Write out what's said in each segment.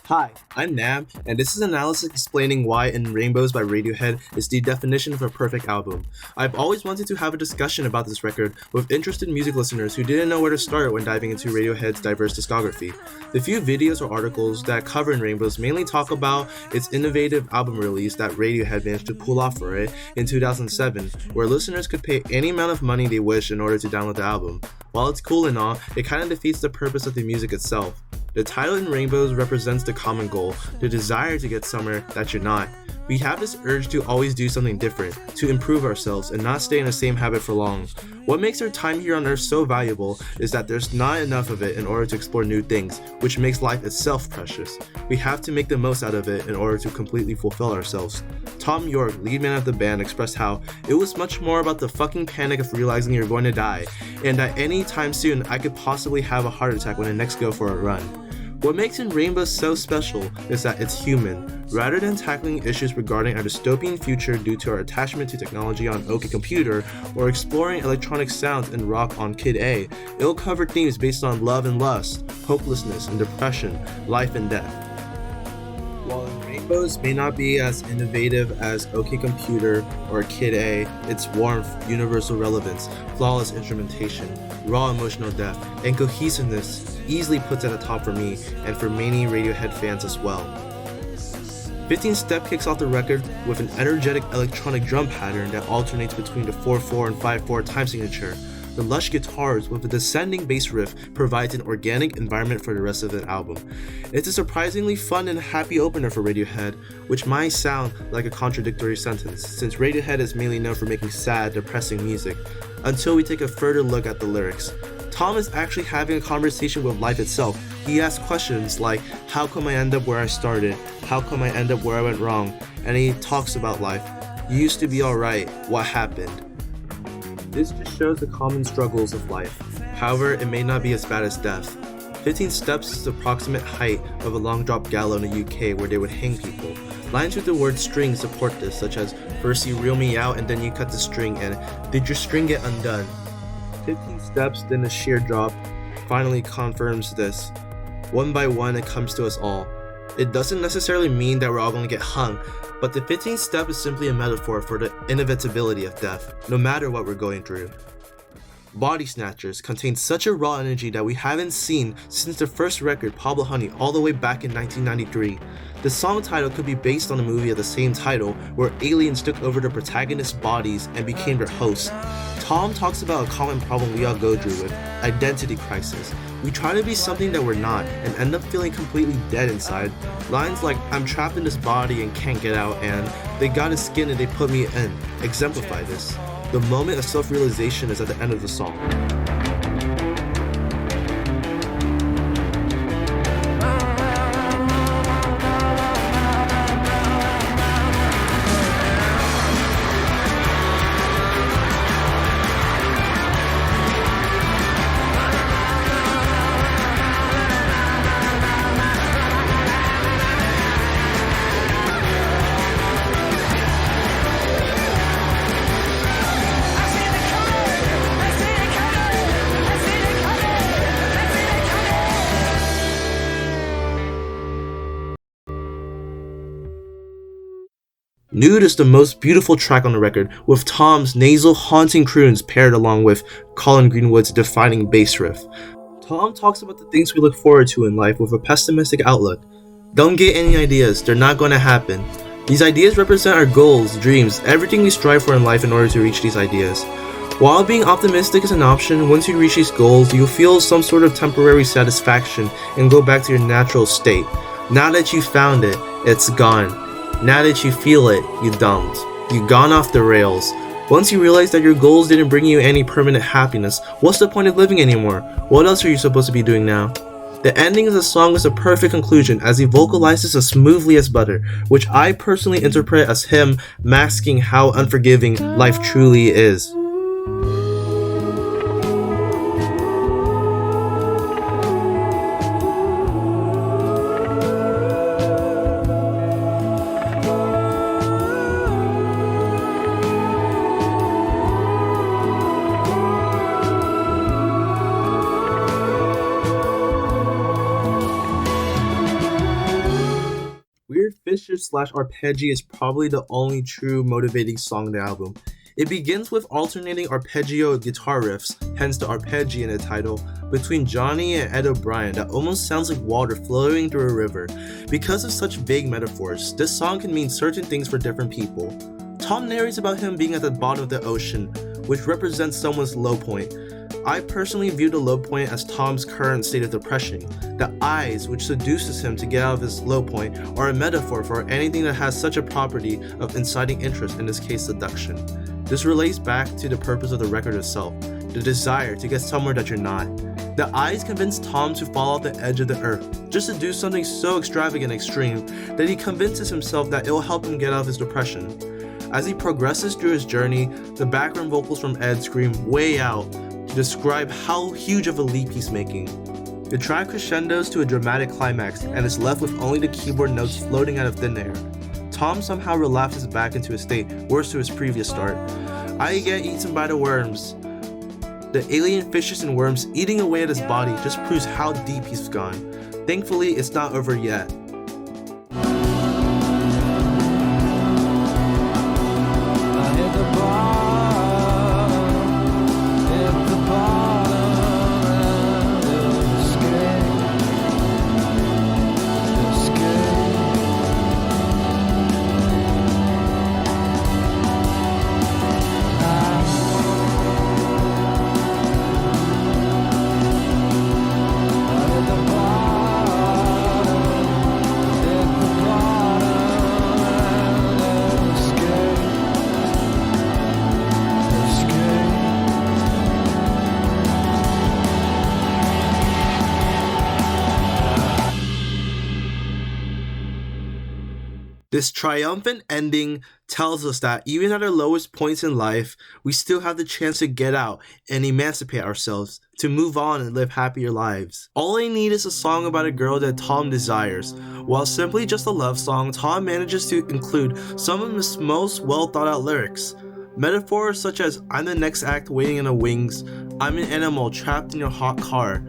Hi, I'm Nam, and this is an analysis explaining why In Rainbows by Radiohead is the definition of a perfect album. I've always wanted to have a discussion about this record with interested music listeners who didn't know where to start when diving into Radiohead's diverse discography. The few videos or articles that cover In Rainbows mainly talk about its innovative album release that Radiohead managed to pull off for it in 2007, where listeners could pay any amount of money they wish in order to download the album. While it's cool and all, it kind of defeats the purpose of the music itself. The title In Rainbows represents the common goal, the desire to get somewhere that you're not. We have this urge to always do something different, to improve ourselves and not stay in the same habit for long. What makes our time here on Earth so valuable is that there's not enough of it in order to explore new things, which makes life itself precious. We have to make the most out of it in order to completely fulfill ourselves. Tom York, lead man of the band, expressed how it was much more about the fucking panic of realizing you're going to die, and that any time soon I could possibly have a heart attack when I next go for a run. What makes In Rainbows so special is that it's human. Rather than tackling issues regarding our dystopian future due to our attachment to technology on OK Computer or exploring electronic sounds and rock on Kid A, it'll cover themes based on love and lust, hopelessness and depression, life and death. While In Rainbows may not be as innovative as OK Computer or Kid A, its warmth, universal relevance, flawless instrumentation, raw emotional depth, and cohesiveness easily puts it at the top for me and for many Radiohead fans as well. 15 Step kicks off the record with an energetic electronic drum pattern that alternates between the 4/4 and 5/4 time signature. The lush guitars with a descending bass riff provides an organic environment for the rest of the album. It's a surprisingly fun and happy opener for Radiohead, which might sound like a contradictory sentence, since Radiohead is mainly known for making sad, depressing music, until we take a further look at the lyrics. Tom is actually having a conversation with life itself. He asks questions like, how come I end up where I started? How come I end up where I went wrong? And he talks about life. You used to be alright, what happened? This just shows the common struggles of life. However, it may not be as bad as death. 15 steps is the approximate height of a long drop gallows in the UK where they would hang people. Lines with the word string support this, such as, first you reel me out and then you cut the string, and did your string get undone? 15 steps, then a sheer drop, finally confirms this. One by one, it comes to us all. It doesn't necessarily mean that we're all going to get hung, but the 15th step is simply a metaphor for the inevitability of death, no matter what we're going through. Bodiesnatchers contains such a raw energy that we haven't seen since the first record, Pablo Honey, all the way back in 1993. The song title could be based on a movie of the same title, where aliens took over the protagonist's bodies and became their hosts. Tom talks about a common problem we all go through with identity crisis. We try to be something that we're not and end up feeling completely dead inside. Lines like, I'm trapped in this body and can't get out, and they got a skin and they put me in, exemplify this. The moment of self-realization is at the end of the song. Newt is the most beautiful track on the record, with Tom's nasal haunting croons paired along with Colin Greenwood's defining bass riff. Tom talks about the things we look forward to in life with a pessimistic outlook. Don't get any ideas, they're not going to happen. These ideas represent our goals, dreams, everything we strive for in life in order to reach these ideas. While being optimistic is an option, once you reach these goals, you'll feel some sort of temporary satisfaction and go back to your natural state. Now that you found it, it's gone. Now that you feel it, you don't. You've gone off the rails. Once you realize that your goals didn't bring you any permanent happiness, what's the point of living anymore? What else are you supposed to be doing now? The ending of the song is a perfect conclusion as he vocalizes as smoothly as butter, which I personally interpret as him masking how unforgiving life truly is. Weird Fishes / Arpeggi is probably the only true motivating song on the album. It begins with alternating arpeggio guitar riffs, hence the arpeggi in the title, between Johnny and Ed O'Brien that almost sounds like water flowing through a river. Because of such vague metaphors, this song can mean certain things for different people. Tom narrates about him being at the bottom of the ocean, which represents someone's low point. I personally view the low point as Tom's current state of depression. The eyes, which seduces him to get out of his low point, are a metaphor for anything that has such a property of inciting interest, in this case seduction. This relates back to the purpose of the record itself, the desire to get somewhere that you're not. The eyes convince Tom to fall off the edge of the earth, just to do something so extravagant and extreme that he convinces himself that it will help him get out of his depression. As he progresses through his journey, the background vocals from Ed scream way out to describe how huge of a leap he's making. The track crescendos to a dramatic climax and is left with only the keyboard notes floating out of thin air. Tom somehow relapses back into a state worse to his previous start. I get eaten by the worms. The alien fishes and worms eating away at his body just proves how deep he's gone. Thankfully, it's not over yet. This triumphant ending tells us that even at our lowest points in life, we still have the chance to get out and emancipate ourselves, to move on and live happier lives. All I Need is a song about a girl that Tom desires. While simply just a love song, Tom manages to include some of his most well thought out lyrics. Metaphors such as "I'm the next act waiting in the wings," "I'm an animal trapped in your hot car,"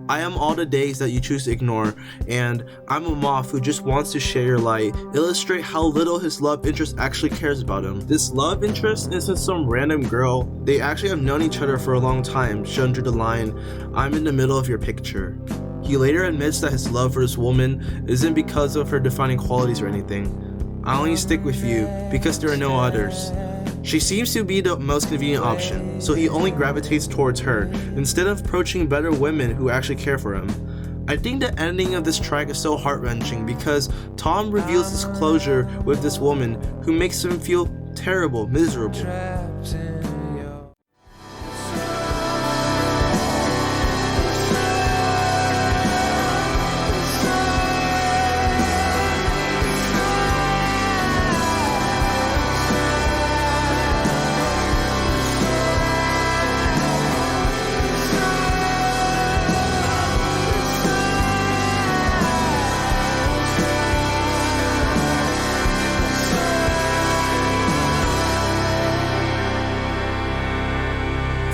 "I am all the days that you choose to ignore," and "I'm a moth who just wants to share your light," illustrate how little his love interest actually cares about him. This love interest isn't some random girl. They actually have known each other for a long time, shown through the line, "I'm in the middle of your picture." He later admits that his love for this woman isn't because of her defining qualities or anything. "I only stick with you because there are no others. She seems to be the most convenient option, so he only gravitates towards her instead of approaching better women who actually care for him." I think the ending of this track is so heart-wrenching because Tom reveals his closure with this woman who makes him feel terrible, miserable.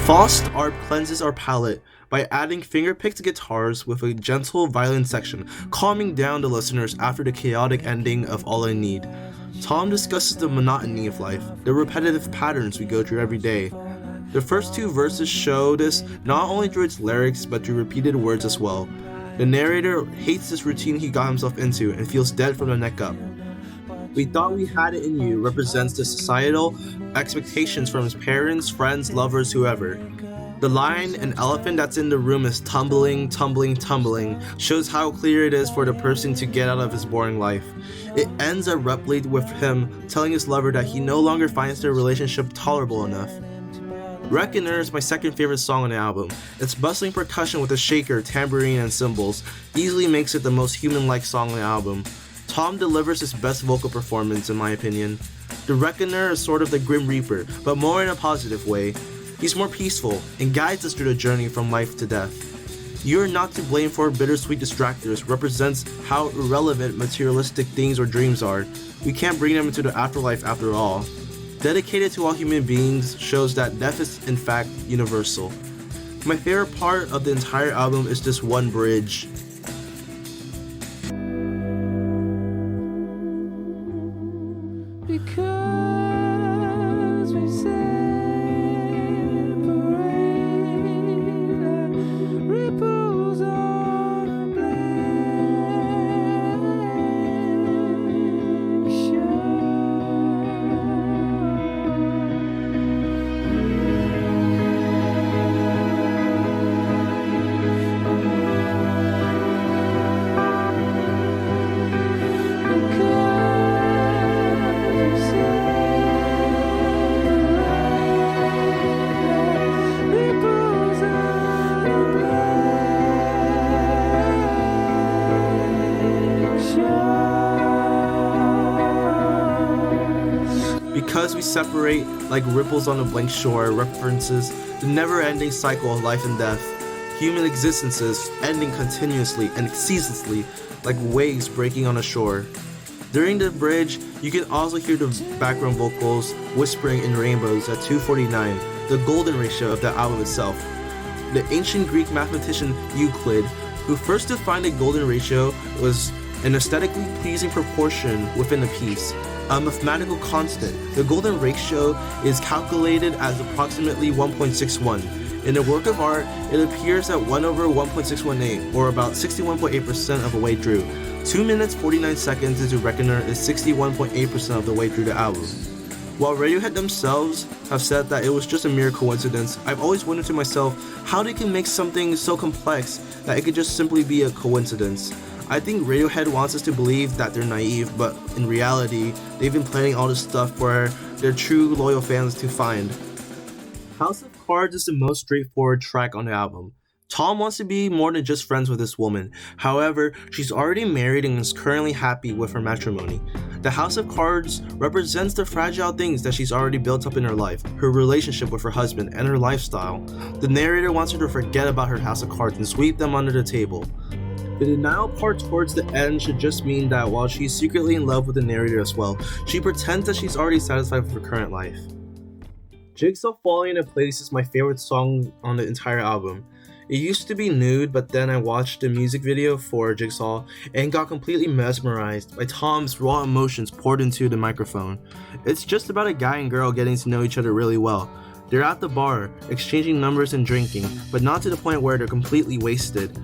Faust Art cleanses our palette by adding finger-picked guitars with a gentle violin section, calming down the listeners after the chaotic ending of All I Need. Tom discusses the monotony of life, the repetitive patterns we go through every day. The first two verses show this not only through its lyrics but through repeated words as well. The narrator hates this routine he got himself into and feels dead from the neck up. "We thought we had it in you" represents the societal expectations from his parents, friends, lovers, whoever. The line, "An elephant that's in the room is tumbling, tumbling, tumbling," shows how clear it is for the person to get out of his boring life. It ends abruptly with him telling his lover that he no longer finds their relationship tolerable enough. Reckoner is my second favorite song on the album. Its bustling percussion with a shaker, tambourine, and cymbals easily makes it the most human-like song on the album. Tom delivers his best vocal performance in my opinion. The Reckoner is sort of the Grim Reaper, but more in a positive way. He's more peaceful and guides us through the journey from life to death. "You're not to blame for bittersweet distractors" represents how irrelevant materialistic things or dreams are. We can't bring them into the afterlife after all. Dedicated to all human beings shows that death is in fact universal. My favorite part of the entire album is this one bridge. Because we separate like ripples on a blank shore references the never-ending cycle of life and death, human existences ending continuously and ceaselessly like waves breaking on a shore. During the bridge, you can also hear the background vocals whispering in rainbows at 249, the golden ratio of the album itself. The ancient Greek mathematician Euclid, who first defined a golden ratio, was an aesthetically pleasing proportion within a piece, a mathematical constant. The golden ratio is calculated as approximately 1.61. In a work of art, it appears at 1 over 1.618, or about 61.8% of the way through. 2 minutes 49 seconds into Reckoner is 61.8% of the way through the album. While Radiohead themselves have said that it was just a mere coincidence, I've always wondered to myself how they can make something so complex that it could just simply be a coincidence. I think Radiohead wants us to believe that they're naive, but in reality, they've been planning all this stuff for their true loyal fans to find. House of Cards is the most straightforward track on the album. Tom wants to be more than just friends with this woman. However, she's already married and is currently happy with her matrimony. The House of Cards represents the fragile things that she's already built up in her life, her relationship with her husband, and her lifestyle. The narrator wants her to forget about her House of Cards and sweep them under the table. The denial part towards the end should just mean that while she's secretly in love with the narrator as well, she pretends that she's already satisfied with her current life. Jigsaw Falling Into Place is my favorite song on the entire album. It used to be nude, but then I watched the music video for Jigsaw and got completely mesmerized by Tom's raw emotions poured into the microphone. It's just about a guy and girl getting to know each other really well. They're at the bar, exchanging numbers and drinking, but not to the point where they're completely wasted.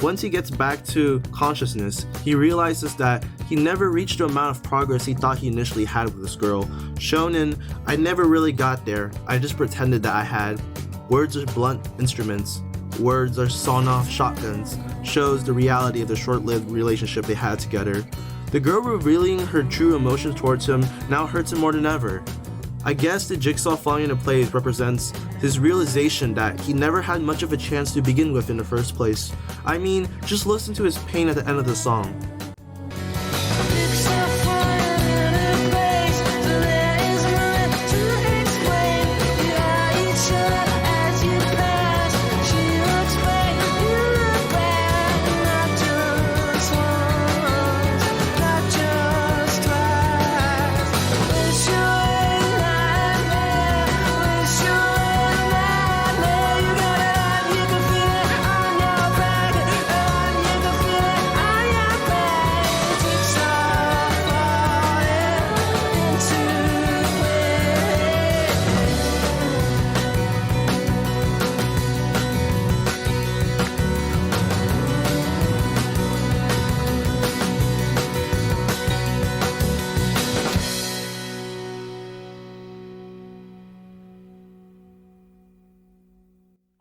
Once he gets back to consciousness, he realizes that he never reached the amount of progress he thought he initially had with this girl, shown in "I never really got there, I just pretended that I had." Words are blunt instruments. Words are sawn-off shotguns, shows the reality of the short-lived relationship they had together. The girl revealing her true emotions towards him now hurts him more than ever. I guess the Jigsaw Falling Into Place represents his realization that he never had much of a chance to begin with in the first place. I mean, just listen to his pain at the end of the song.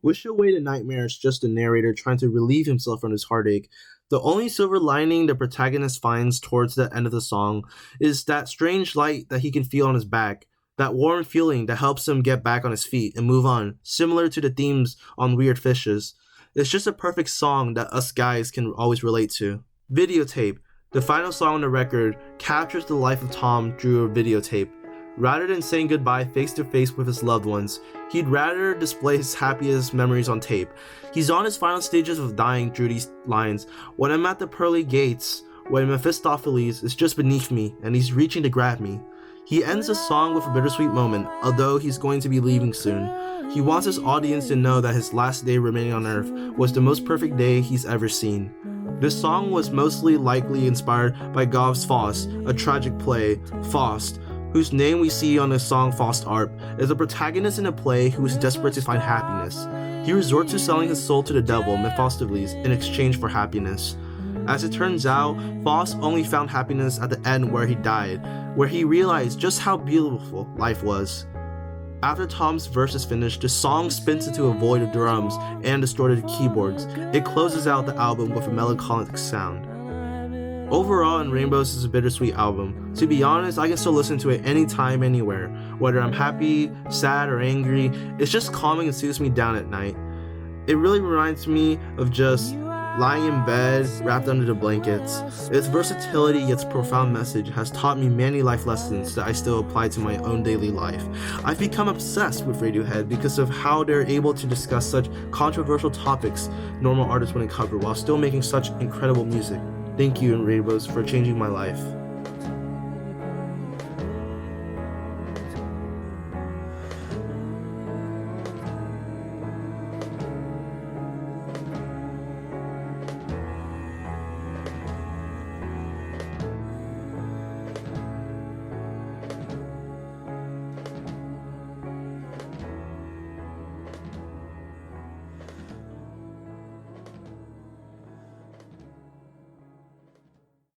Wish Away the Nightmare is just the narrator trying to relieve himself from his heartache. The only silver lining the protagonist finds towards the end of the song is that strange light that he can feel on his back, that warm feeling that helps him get back on his feet and move on, similar to the themes on Weird Fishes. It's just a perfect song that us guys can always relate to. Videotape, the final song on the record, captures the life of Tom through a videotape. Rather than saying goodbye face to face with his loved ones, he'd rather display his happiest memories on tape. He's on his final stages of dying through these lines. "When I'm at the pearly gates, when Mephistopheles is just beneath me and he's reaching to grab me." He ends the song with a bittersweet moment, although he's going to be leaving soon. He wants his audience to know that his last day remaining on Earth was the most perfect day he's ever seen. This song was mostly likely inspired by Gauve's Faust, a tragic play. Faust, whose name we see on the song Faust Arp, is a protagonist in a play who is desperate to find happiness. He resorts to selling his soul to the devil, Mephistopheles, in exchange for happiness. As it turns out, Faust only found happiness at the end where he died, where he realized just how beautiful life was. After Tom's verse is finished, the song spins into a void of drums and distorted keyboards. It closes out the album with a melancholic sound. Overall, In Rainbows is a bittersweet album. To be honest, I can still listen to it anytime, anywhere. Whether I'm happy, sad, or angry, it's just calming and soothes me down at night. It really reminds me of just lying in bed, wrapped under the blankets. Its versatility yet profound message has taught me many life lessons that I still apply to my own daily life. I've become obsessed with Radiohead because of how they're able to discuss such controversial topics normal artists wouldn't cover while still making such incredible music. Thank you, Rainbows, for changing my life.